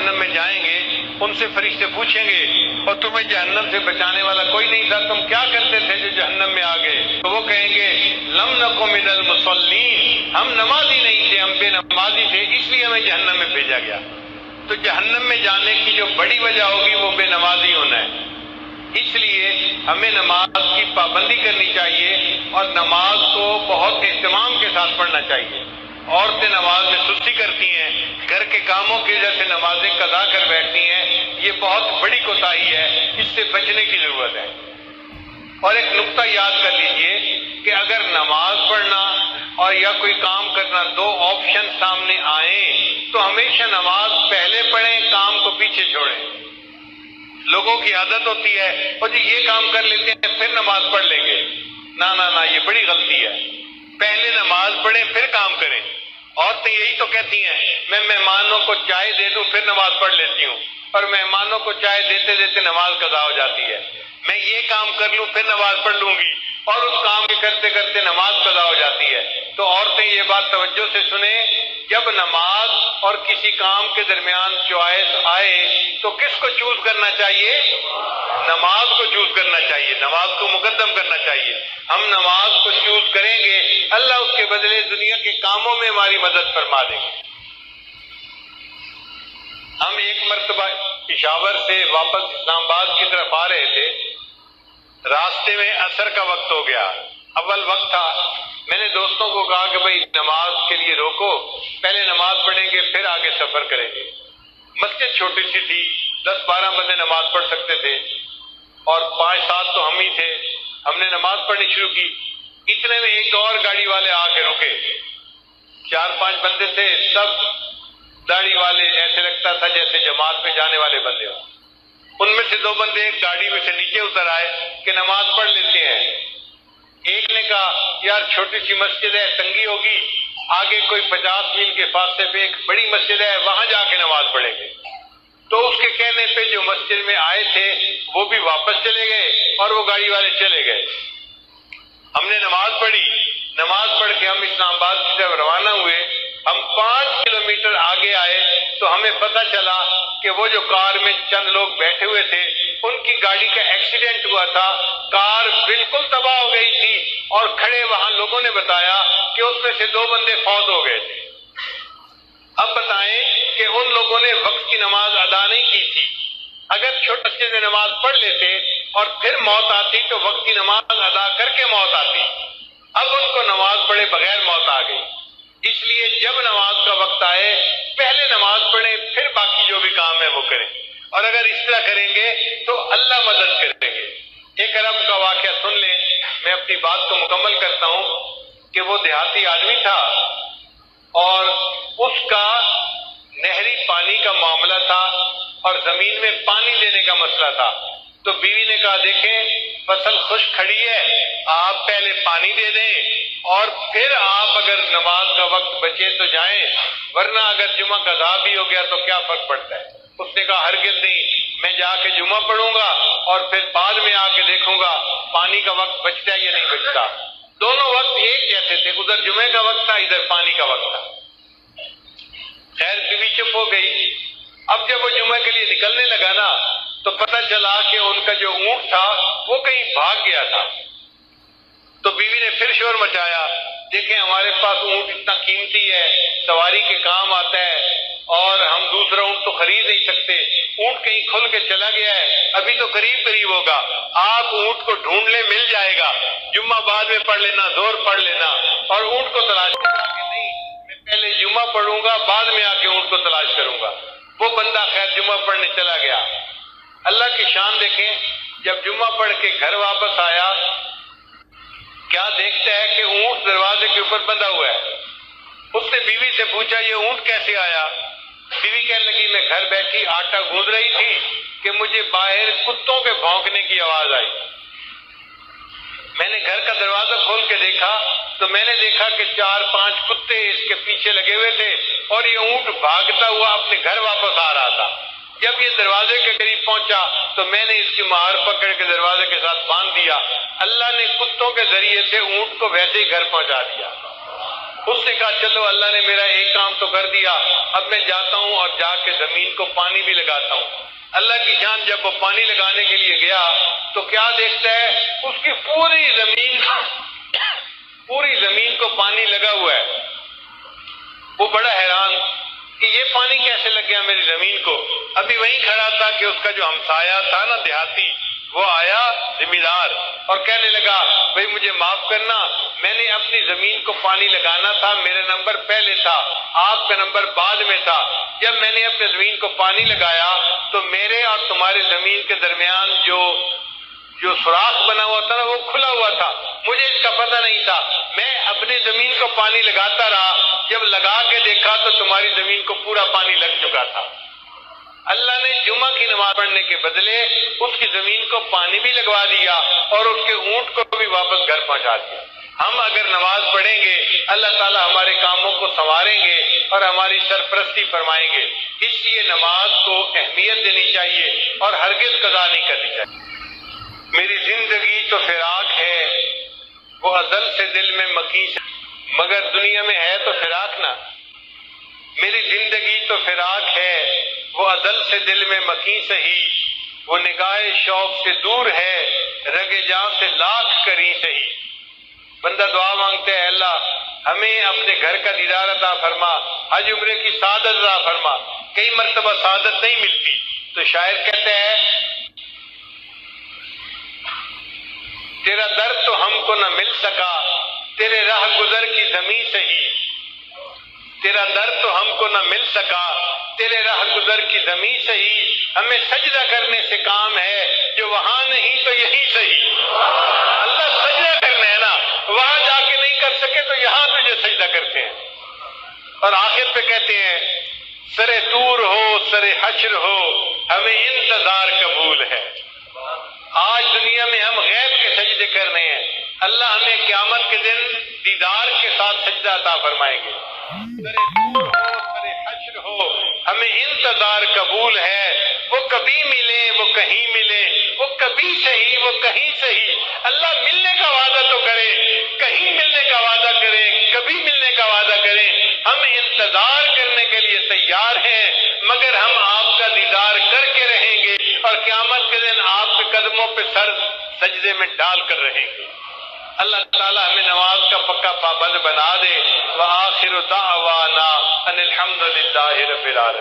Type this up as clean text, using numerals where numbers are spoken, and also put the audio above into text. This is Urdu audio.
جہنم میں جائیں گے ان سے فرشتے پوچھیں گے اور تمہیں جہنم سے بچانے والا کوئی نہیں تھا، تم کیا کرتے تھے جو جہنم میں آ گئے؟ تو وہ کہیں گے لم نکو من المصلین، ہم نمازی نہیں تھے، ہم بے نمازی تھے، اس لیے ہمیں جہنم میں بھیجا گیا۔ تو جہنم میں جانے کی جو بڑی وجہ ہوگی وہ بے نمازی ہونا ہے۔ اس لیے ہمیں نماز کی پابندی کرنی چاہیے اور نماز کو بہت اہتمام کے ساتھ پڑھنا چاہیے۔ عورتیں نماز میں سستی کرتی ہیں، گھر کے کاموں کی وجہ سے نمازیں قضا کر بیٹھتی ہیں، یہ بہت بڑی کوتاہی ہے، اس سے بچنے کی ضرورت ہے۔ اور ایک نقطہ یاد کر لیجئے کہ اگر نماز پڑھنا اور یا کوئی کام کرنا دو آپشن سامنے آئیں تو ہمیشہ نماز پہلے پڑھیں، کام کو پیچھے چھوڑیں۔ لوگوں کی عادت ہوتی ہے اور جی یہ کام کر لیتے ہیں پھر نماز پڑھ لیں گے، نہ یہ بڑی غلطی ہے۔ پہلے نماز پڑھیں پھر کام کریں۔ عورتیں یہی تو کہتی ہیں میں مہمانوں کو چائے دے دوں پھر نماز پڑھ لیتی ہوں، اور مہمانوں کو چائے دیتے دیتے نماز قضا ہو جاتی ہے۔ میں یہ کام کر لوں پھر نماز پڑھ لوں گی، اور اس کام کے کرتے کرتے نماز قضا ہو جاتی ہے۔ تو عورتیں یہ بات توجہ سے سنیں، جب نماز اور کسی کام کے درمیان چوائس آئے تو کس کو چوز کرنا چاہیے؟ نماز کو چوز کرنا چاہیے، نماز کو مقدم کرنا چاہیے۔ ہم نماز کو چوز کریں گے، اللہ اس کے بدلے دنیا کے کاموں میں ہماری مدد فرما دیں گے۔ ہم ایک مرتبہ پشاور سے واپس اسلام آباد کی طرف آ رہے تھے، راستے میں عصر کا وقت ہو گیا، اول وقت تھا۔ میں نے دوستوں کو کہا کہ بھائی نماز کے لیے روکو، پہلے نماز پڑھیں گے پھر آگے سفر کریں گے۔ مسجد چھوٹی سی تھی، 10-12 بندے نماز پڑھ سکتے تھے، اور 5-7 تو ہم ہی تھے۔ ہم نے نماز پڑھنی شروع کی، اتنے میں ایک اور گاڑی والے آ کے رکے۔ 4-5 بندے تھے، سب داڑھی والے، ایسے لگتا تھا جیسے جماعت میں جانے والے بندے ہوں۔ ان میں سے 2 بندے ایک گاڑی میں سے نیچے اتر آئے کہ نماز پڑھ لیتے ہیں۔ ایک نے کہا یار چھوٹی سی مسجد ہے، تنگی ہوگی، آگے کوئی 50 میل کے فاصلے پہ ایک بڑی مسجد ہے، وہاں جا کے نماز پڑھیں گے۔ تو اس کے کہنے پہ جو مسجد میں آئے تھے وہ بھی واپس چلے گئے اور وہ گاڑی والے چلے گئے۔ ہم نے نماز پڑھی، نماز پڑھ کے ہم اسلام آباد کی طرف روانہ ہوئے۔ ہم 5 کلومیٹر آگے آئے تو ہمیں پتہ چلا کہ وہ جو کار میں چند لوگ بیٹھے ہوئے تھے ان کی گاڑی کا ایکسیڈنٹ ہوا تھا، کار بالکل تباہ ہو گئی تھی، اور کھڑے وہاں لوگوں نے بتایا کہ اس میں سے 2 بندے فوت ہو گئے تھے۔ اب بتائیں کہ ان لوگوں نے وقت کی نماز ادا نہیں کی تھی۔ اگر چھوٹے بچے سے نماز پڑھ لیتے اور پھر موت آتی تو وقت کی نماز ادا کر کے موت آتی، اب ان کو نماز پڑھے بغیر موت آ گئی۔ اس لیے جب نماز کا وقت آئے پہلے نماز پڑھیں پھر باقی جو بھی کام ہے وہ کریں، اور اگر اس طرح کریں گے تو اللہ مدد کریں گے۔ ایک عرب کا واقعہ سن لیں، میں اپنی بات کو مکمل کرتا ہوں کہ وہ دیہاتی آدمی تھا اور اس کا نہری پانی کا معاملہ تھا اور زمین میں پانی دینے کا مسئلہ تھا۔ تو بیوی نے کہا دیکھیں فصل خشک کھڑی ہے، آپ پہلے پانی دے دیں اور پھر آپ اگر نماز کا وقت بچے تو جائیں، ورنہ اگر جمعہ کا ادا بھی ہو گیا تو کیا فرق پڑتا ہے۔ اس نے کہا ہرگز نہیں، میں جا کے جمعہ پڑھوں گا اور پھر بعد میں آ کے دیکھوں گا پانی کا وقت بچتا ہے یا نہیں بچتا۔ دونوں وقت ایک جیسے تھے، ادھر جمعے کا وقت تھا، ادھر پانی کا وقت تھا۔ خیر بیوی چپ ہو گئی۔ اب جب وہ جمعہ کے لیے نکلنے لگا نا تو پتہ چلا کہ ان کا جو اونٹ تھا وہ کہیں بھاگ گیا تھا۔ تو بیوی نے پھر شور مچایا، دیکھیں ہمارے پاس اونٹ اتنا قیمتی ہے، سواری کے کام آتا ہے، اور ہم دوسرا اونٹ تو خرید نہیں سکتے، اونٹ کہیں کھل کے چلا گیا ہے، ابھی تو قریب ہوگا، آپ اونٹ کو ڈھونڈ لیں مل جائے گا، جمعہ بعد میں پڑھ لینا، زور پڑھ لینا، اور اونٹ کو تلاش کرنا کہ نہیں میں پہلے جمعہ پڑھوں گا بعد میں آ کے اونٹ کو تلاش کروں گا۔ وہ بندہ خیر جمعہ پڑھنے چلا گیا۔ اللہ کی شان دیکھیں، جب جمعہ پڑھ کے گھر واپس آیا کیا دیکھتا ہے کہ اونٹ دروازے کے اوپر بندھا ہوا ہے۔ اس نے بیوی سے پوچھا یہ اونٹ کیسے آیا؟ بیوی کہنے لگی میں گھر بیٹھی آٹا گوندھ رہی تھی کہ مجھے باہر کتوں کے بھونکنے کی آواز آئی۔ میں نے گھر کا دروازہ کھول کے دیکھا تو میں نے دیکھا کہ 4-5 کتے اس کے پیچھے لگے ہوئے تھے اور یہ اونٹ بھاگتا ہوا اپنے گھر واپس آ رہا تھا۔ جب یہ دروازے کے قریب پہنچا تو میں نے اس کی مہار پکڑ کے دروازے کے ساتھ باندھ دیا۔ اللہ نے کتوں کے ذریعے سے اونٹ کو ویسے ہی گھر پہنچا دیا۔ اس نے کہا چلو اللہ نے میرا ایک کام تو کر دیا، اب میں جاتا ہوں اور جا کے زمین کو پانی بھی لگاتا ہوں۔ اللہ کی جان جب وہ پانی لگانے کے لیے گیا تو کیا دیکھتا ہے، اس کی پوری زمین کو پانی لگا ہوا ہے۔ وہ بڑا حیران کہ یہ پانی کیسے لگ گیا میری زمین کو۔ ابھی وہیں کھڑا تھا کہ اس کا جو ہمسایہ تھا نا دیہاتی، وہ آیا ذمہ دار اور کہنے لگا بھئی مجھے معاف کرنا، میں نے اپنی زمین کو پانی لگانا تھا، میرا نمبر پہلے تھا، آپ کا نمبر بعد میں تھا۔ جب میں نے اپنی زمین کو پانی لگایا تو میرے اور تمہارے زمین کے درمیان جو سوراخ بنا ہوا تھا نا وہ کھلا ہوا تھا، مجھے اس کا پتہ نہیں تھا۔ میں اپنی زمین کو پانی لگاتا رہا، جب لگا کے دیکھا تو تمہاری زمین کو پورا پانی لگ چکا تھا۔ اللہ نے جمعہ کی نماز پڑھنے کے بدلے اس کی زمین کو پانی بھی لگوا دیا اور اس کے اونٹ کو بھی واپس گھر پہنچا دیا۔ ہم اگر نماز پڑھیں گے اللہ تعالیٰ ہمارے کاموں کو سنواریں گے اور ہماری سرپرستی فرمائیں گے۔ اس لیے نماز کو اہمیت دینی چاہیے اور ہرگز قضا نہیں کرنی چاہیے۔ میری زندگی تو فراق ہے وہ ازل سے دل میں مکی سے، مگر دنیا میں ہے تو فراق نہ۔ میری زندگی تو فراق ہے وہ ازل سے دل میں مکی سہی، وہ نگاہ شوق سے دور ہے رگ جاں سے لاکھ کری سہی۔ بندہ دعا مانگتے ہیں اللہ ہمیں اپنے گھر کا دیدار عطا فرما، حج عمرے کی سعادت عطا فرما۔ کئی مرتبہ سعادت نہیں ملتی تو شاعر کہتے ہیں تیرا در تو ہم کو نہ مل سکا تیرے راہ گزر کی زمیں سے ہی، تیرا در تو ہم کو نہ مل سکا تیرے راہ گزر کی زمیں سے ہی، ہمیں سجدہ کرنے سے کام ہے جو وہاں نہیں تو یہیں صحیح۔ اللہ سجدہ کرنا ہے نا، وہاں جا کے نہیں کر سکے تو یہاں تجھے سجدہ کرتے ہیں۔ اور آخر پہ کہتے ہیں سرے طور ہو سرے حشر ہو ہمیں انتظار قبول ہے۔ آج دنیا میں ہم غیب کے سجدے کر رہے ہیں، اللہ ہمیں قیامت کے دن دیدار کے ساتھ سجدہ عطا فرمائیں گے۔ سرے طور ہو سرے حشر ہو ہمیں انتظار قبول ہے، وہ کبھی ملے وہ کہیں ملے، وہ کبھی صحیح وہ کہیں صحیح۔ اللہ ملنے کا وعدہ تو کرے، کہیں ملنے کا وعدہ کرے، کبھی ملنے کا وعدہ کرے، ہم انتظار کرنے کے لیے تیار ہیں، مگر ہم آپ کا دیدار کر کے رہیں گے اور قیامت کے دن آپ کے قدموں پہ سر سجدے میں ڈال کر رہیں گے۔ اللہ تعالیٰ ہمیں نماز کا پکا پابند بنا دے۔ وآخر دعوانا ان الحمد للہ رب العالمین۔